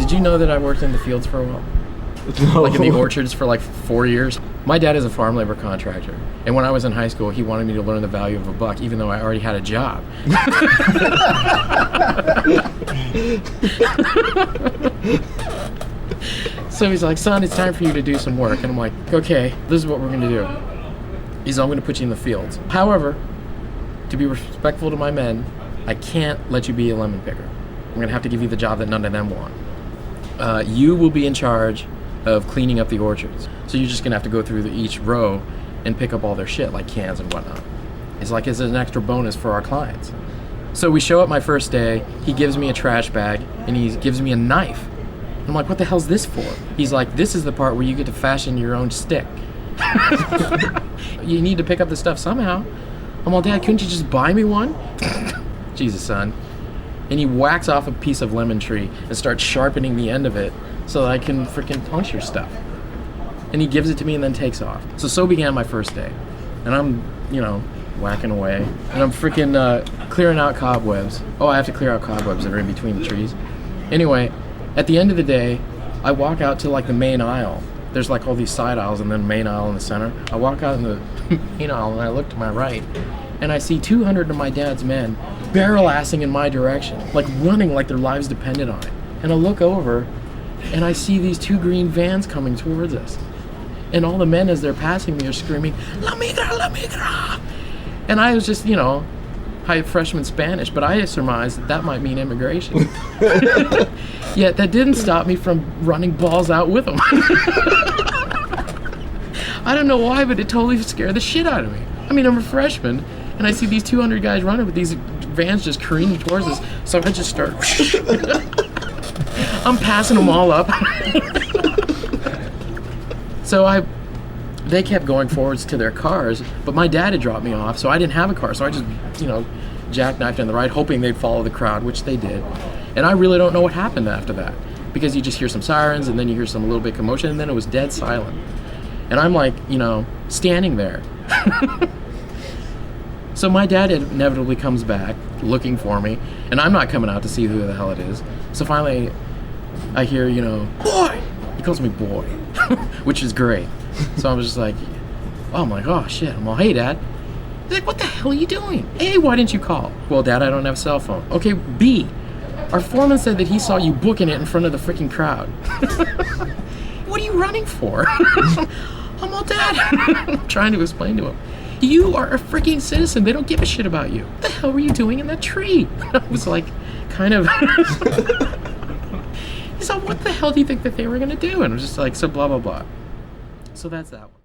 Did you know that I worked in the fields for a while? No. Like in the orchards for like 4 years. My dad is a farm labor contractor, and when I was in high school, he wanted me to learn the value of a buck, even though I already had a job. So he's like, son, it's time for you to do some work. And I'm like, okay, this is what we're gonna do. He's like, I'm gonna put you in the fields. However, to be respectful to my men, I can't let you be a lemon picker. I'm gonna have to give you the job that none of them want. You will be in charge of cleaning up the orchards. So you're just gonna have to go through each row and pick up all their shit, like cans and whatnot. It's like it's an extra bonus for our clients. So we show up my first day, he gives me a trash bag, and he gives me a knife. I'm like, what the hell's this for? He's like, this is the part where you get to fashion your own stick. You need to pick up the stuff somehow. I'm all, Dad, couldn't you just buy me one? Jesus, son. And he whacks off a piece of lemon tree and starts sharpening the end of it so that I can freaking puncture stuff. And he gives it to me and then takes off. So began my first day. And I'm, whacking away. And I'm freaking clearing out cobwebs. Oh, I have to clear out cobwebs that are in between the trees. Anyway, at the end of the day, I walk out to like the main aisle. There's like all these side aisles and then main aisle in the center. I walk out in the main aisle and I look to my right and I see 200 of my dad's men barrel-assing in my direction, like running like their lives depended on it. And I look over and I see these 2 green vans coming towards us. And all the men as they're passing me are screaming, La Migra, La Migra! And I was just, high freshman Spanish, but I surmised that might mean immigration. Yet that didn't stop me from running balls out with them. I don't know why, but it totally scared the shit out of me. I mean, I'm a freshman, and I see these 200 guys running with these vans just careening towards us, so I just start... I'm passing them all up. So they kept going forwards to their cars, but my dad had dropped me off, so I didn't have a car, so I just, jackknifed on the ride, hoping they'd follow the crowd, which they did. And I really don't know what happened after that, because you just hear some sirens, and then you hear some a little bit of commotion, and then it was dead silent. And I'm like, standing there. So my dad inevitably comes back, looking for me, and I'm not coming out to see who the hell it is. So finally, I hear, boy! He calls me boy, which is great. So I was just like, I'm like, oh shit. I'm all, hey, Dad. He's like, what the hell are you doing? A, why didn't you call? Well, Dad, I don't have a cell phone. Okay, B, our foreman said that he saw you booking it in front of the freaking crowd. What are you running for? I'm all, Dad. I'm trying to explain to him. You are a freaking citizen. They don't give a shit about you. What the hell were you doing in that tree? I was like, kind of... He's like, what the hell do you think that they were going to do? And I was just like, so blah, blah, blah. So that's that one.